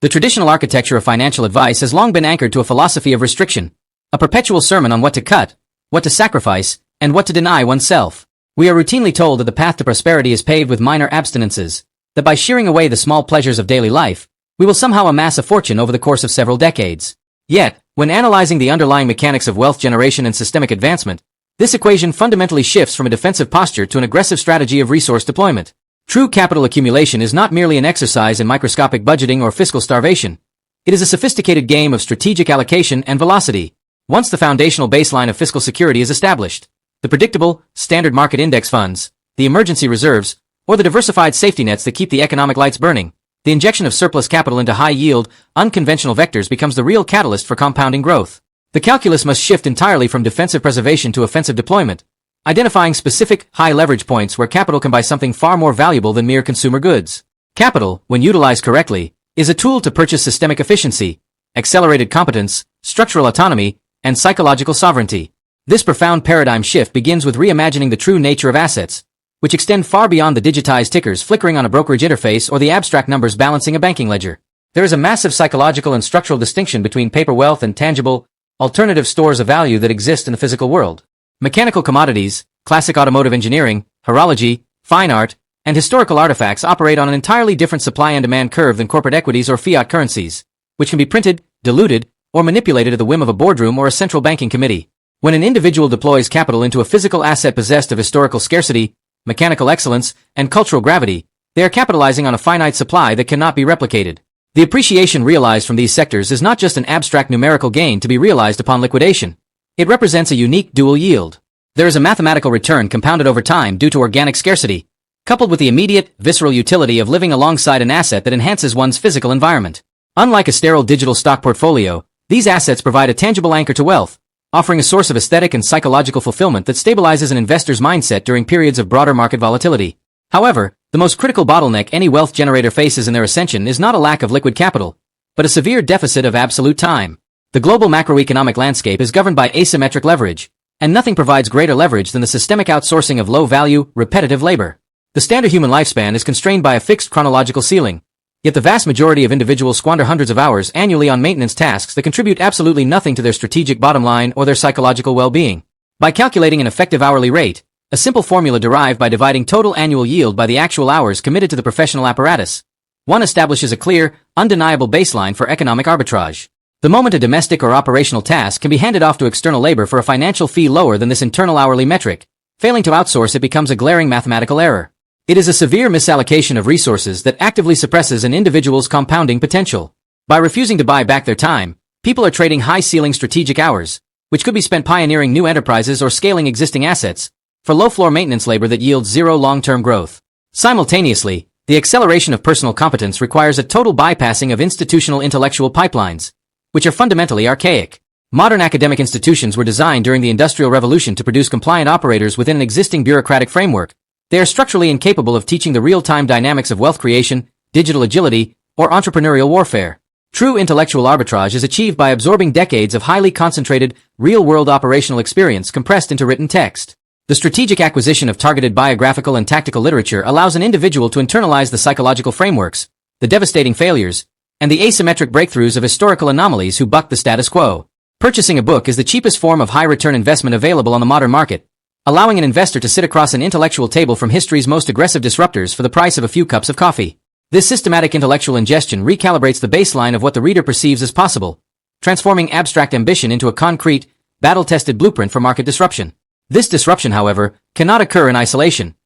The traditional architecture of financial advice has long been anchored to a philosophy of restriction, a perpetual sermon on what to cut, what to sacrifice, and what to deny oneself. We are routinely told that the path to prosperity is paved with minor abstinences, that by shearing away the small pleasures of daily life, we will somehow amass a fortune over the course of several decades. Yet, when analyzing the underlying mechanics of wealth generation and systemic advancement, this equation fundamentally shifts from a defensive posture to an aggressive strategy of resource deployment. True capital accumulation is not merely an exercise in microscopic budgeting or fiscal starvation. It is a sophisticated game of strategic allocation and velocity. Once the foundational baseline of fiscal security is established, the predictable, standard market index funds, the emergency reserves, or the diversified safety nets that keep the economic lights burning, the injection of surplus capital into high-yield, unconventional vectors becomes the real catalyst for compounding growth. The calculus must shift entirely from defensive preservation to offensive deployment, identifying specific, high-leverage points where capital can buy something far more valuable than mere consumer goods. Capital, when utilized correctly, is a tool to purchase systemic efficiency, accelerated competence, structural autonomy, and psychological sovereignty. This profound paradigm shift begins with reimagining the true nature of assets, which extend far beyond the digitized tickers flickering on a brokerage interface or the abstract numbers balancing a banking ledger. There is a massive psychological and structural distinction between paper wealth and tangible, alternative stores of value that exist in the physical world. Mechanical commodities, classic automotive engineering, horology, fine art, and historical artifacts operate on an entirely different supply and demand curve than corporate equities or fiat currencies, which can be printed, diluted, or manipulated at the whim of a boardroom or a central banking committee. When an individual deploys capital into a physical asset possessed of historical scarcity, mechanical excellence, and cultural gravity, they are capitalizing on a finite supply that cannot be replicated. The appreciation realized from these sectors is not just an abstract numerical gain to be realized upon liquidation. It represents a unique dual yield. There is a mathematical return compounded over time due to organic scarcity, coupled with the immediate, visceral utility of living alongside an asset that enhances one's physical environment. Unlike a sterile digital stock portfolio, these assets provide a tangible anchor to wealth, offering a source of aesthetic and psychological fulfillment that stabilizes an investor's mindset during periods of broader market volatility. However, the most critical bottleneck any wealth generator faces in their ascension is not a lack of liquid capital, but a severe deficit of absolute time. The global macroeconomic landscape is governed by asymmetric leverage, and nothing provides greater leverage than the systemic outsourcing of low-value, repetitive labor. The standard human lifespan is constrained by a fixed chronological ceiling, yet the vast majority of individuals squander hundreds of hours annually on maintenance tasks that contribute absolutely nothing to their strategic bottom line or their psychological well-being. By calculating an effective hourly rate, a simple formula derived by dividing total annual yield by the actual hours committed to the professional apparatus, one establishes a clear, undeniable baseline for economic arbitrage. The moment a domestic or operational task can be handed off to external labor for a financial fee lower than this internal hourly metric, failing to outsource it becomes a glaring mathematical error. It is a severe misallocation of resources that actively suppresses an individual's compounding potential. By refusing to buy back their time, people are trading high-ceiling strategic hours, which could be spent pioneering new enterprises or scaling existing assets, for low-floor maintenance labor that yields zero long-term growth. Simultaneously, the acceleration of personal competence requires a total bypassing of institutional intellectual pipelines, which are fundamentally archaic. Modern academic institutions were designed during the Industrial Revolution to produce compliant operators within an existing bureaucratic framework. They are structurally incapable of teaching the real-time dynamics of wealth creation, digital agility, or entrepreneurial warfare. True intellectual arbitrage is achieved by absorbing decades of highly concentrated, real-world operational experience compressed into written text. The strategic acquisition of targeted biographical and tactical literature allows an individual to internalize the psychological frameworks, the devastating failures, and the asymmetric breakthroughs of historical anomalies who bucked the status quo. Purchasing a book is the cheapest form of high-return investment available on the modern market, allowing an investor to sit across an intellectual table from history's most aggressive disruptors for the price of a few cups of coffee. This systematic intellectual ingestion recalibrates the baseline of what the reader perceives as possible, transforming abstract ambition into a concrete, battle-tested blueprint for market disruption. This disruption, however, cannot occur in isolation.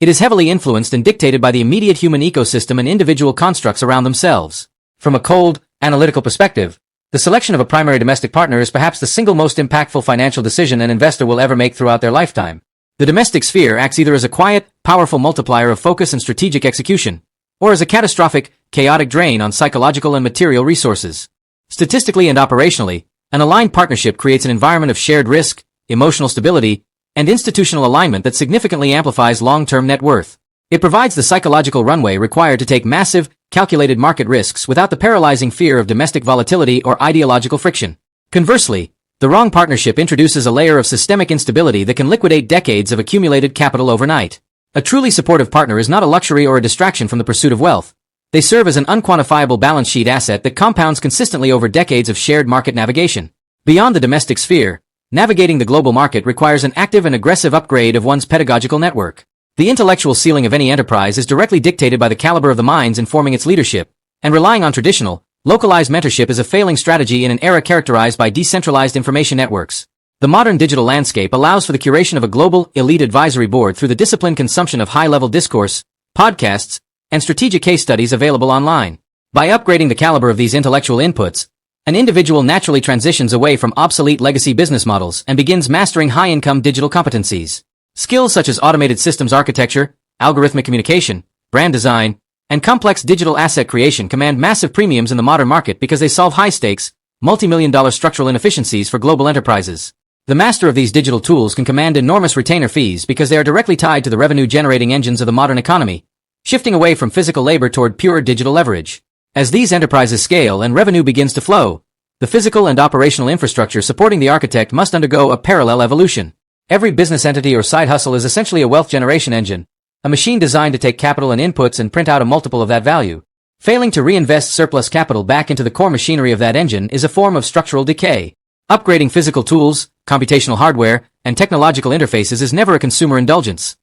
It is heavily influenced and dictated by the immediate human ecosystem and individual constructs around themselves. From a cold, analytical perspective, the selection of a primary domestic partner is perhaps the single most impactful financial decision an investor will ever make throughout their lifetime. The domestic sphere acts either as a quiet, powerful multiplier of focus and strategic execution, or as a catastrophic, chaotic drain on psychological and material resources. Statistically and operationally, an aligned partnership creates an environment of shared risk, emotional stability, and institutional alignment that significantly amplifies long-term net worth. It provides the psychological runway required to take massive, calculated market risks without the paralyzing fear of domestic volatility or ideological friction. Conversely, the wrong partnership introduces a layer of systemic instability that can liquidate decades of accumulated capital overnight. A truly supportive partner is not a luxury or a distraction from the pursuit of wealth. They serve as an unquantifiable balance sheet asset that compounds consistently over decades of shared market navigation. Beyond the domestic sphere, navigating the global market requires an active and aggressive upgrade of one's pedagogical network. The intellectual ceiling of any enterprise is directly dictated by the caliber of the minds informing its leadership, and relying on traditional, localized mentorship is a failing strategy in an era characterized by decentralized information networks. The modern digital landscape allows for the curation of a global, elite advisory board through the disciplined consumption of high-level discourse, podcasts, and strategic case studies available online. By upgrading the caliber of these intellectual inputs, an individual naturally transitions away from obsolete legacy business models and begins mastering high-income digital competencies. Skills such as automated systems architecture, algorithmic communication, brand design, and complex digital asset creation command massive premiums in the modern market because they solve high-stakes, multi-million-dollar structural inefficiencies for global enterprises. The master of these digital tools can command enormous retainer fees because they are directly tied to the revenue-generating engines of the modern economy, shifting away from physical labor toward pure digital leverage. As these enterprises scale and revenue begins to flow, the physical and operational infrastructure supporting the architect must undergo a parallel evolution. Every business entity or side hustle is essentially a wealth generation engine, a machine designed to take capital and inputs and print out a multiple of that value. Failing to reinvest surplus capital back into the core machinery of that engine is a form of structural decay. Upgrading physical tools, computational hardware, and technological interfaces is never a consumer indulgence.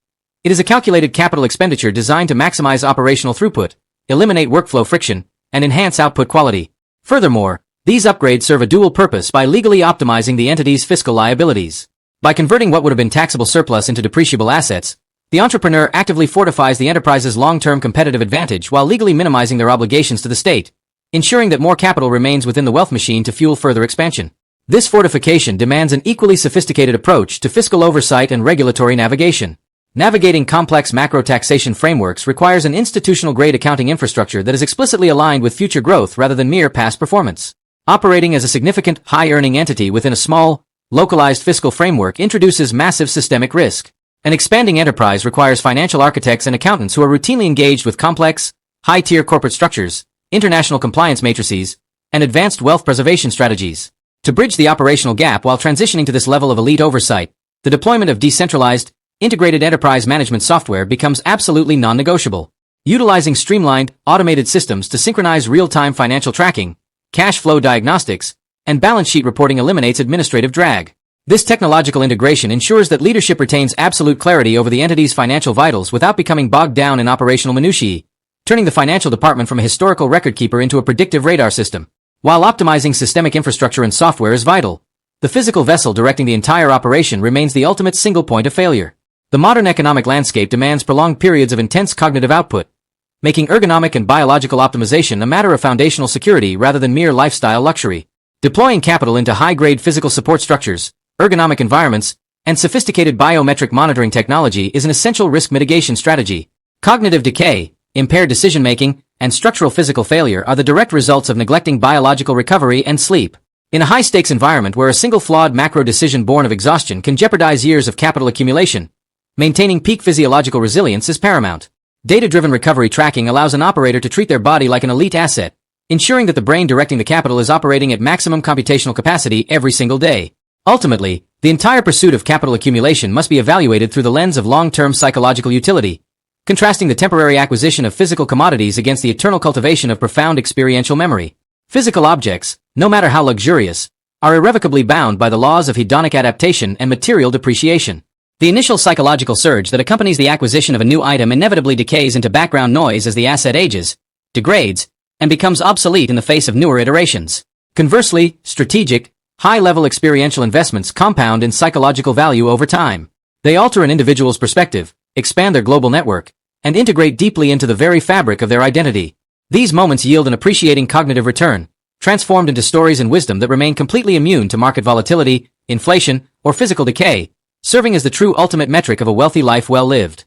It is a calculated capital expenditure designed to maximize operational throughput, eliminate workflow friction, and enhance output quality. Furthermore, these upgrades serve a dual purpose by legally optimizing the entity's fiscal liabilities. By converting what would have been taxable surplus into depreciable assets, the entrepreneur actively fortifies the enterprise's long-term competitive advantage while legally minimizing their obligations to the state, ensuring that more capital remains within the wealth machine to fuel further expansion. This fortification demands an equally sophisticated approach to fiscal oversight and regulatory navigation. Navigating complex macro-taxation frameworks requires an institutional-grade accounting infrastructure that is explicitly aligned with future growth rather than mere past performance. Operating as a significant, high-earning entity within a small, localized fiscal framework introduces massive systemic risk. An expanding enterprise requires financial architects and accountants who are routinely engaged with complex, high-tier corporate structures, international compliance matrices, and advanced wealth preservation strategies. To bridge the operational gap while transitioning to this level of elite oversight, the deployment of decentralized, integrated enterprise management software becomes absolutely non-negotiable. Utilizing streamlined, automated systems to synchronize real-time financial tracking, cash flow diagnostics, and balance sheet reporting eliminates administrative drag. This technological integration ensures that leadership retains absolute clarity over the entity's financial vitals without becoming bogged down in operational minutiae, turning the financial department from a historical record keeper into a predictive radar system. While optimizing systemic infrastructure and software is vital, the physical vessel directing the entire operation remains the ultimate single point of failure. The modern economic landscape demands prolonged periods of intense cognitive output, making ergonomic and biological optimization a matter of foundational security rather than mere lifestyle luxury. Deploying capital into high-grade physical support structures, ergonomic environments, and sophisticated biometric monitoring technology is an essential risk mitigation strategy. Cognitive decay, impaired decision-making, and structural physical failure are the direct results of neglecting biological recovery and sleep. In a high-stakes environment where a single flawed macro decision born of exhaustion can jeopardize years of capital accumulation, maintaining peak physiological resilience is paramount. Data-driven recovery tracking allows an operator to treat their body like an elite asset, ensuring that the brain directing the capital is operating at maximum computational capacity every single day. Ultimately, the entire pursuit of capital accumulation must be evaluated through the lens of long-term psychological utility, contrasting the temporary acquisition of physical commodities against the eternal cultivation of profound experiential memory. Physical objects, no matter how luxurious, are irrevocably bound by the laws of hedonic adaptation and material depreciation. The initial psychological surge that accompanies the acquisition of a new item inevitably decays into background noise as the asset ages, degrades, and becomes obsolete in the face of newer iterations. Conversely, strategic, high-level experiential investments compound in psychological value over time. They alter an individual's perspective, expand their global network, and integrate deeply into the very fabric of their identity. These moments yield an appreciating cognitive return, transformed into stories and wisdom that remain completely immune to market volatility, inflation, or physical decay, serving as the true ultimate metric of a wealthy life well lived.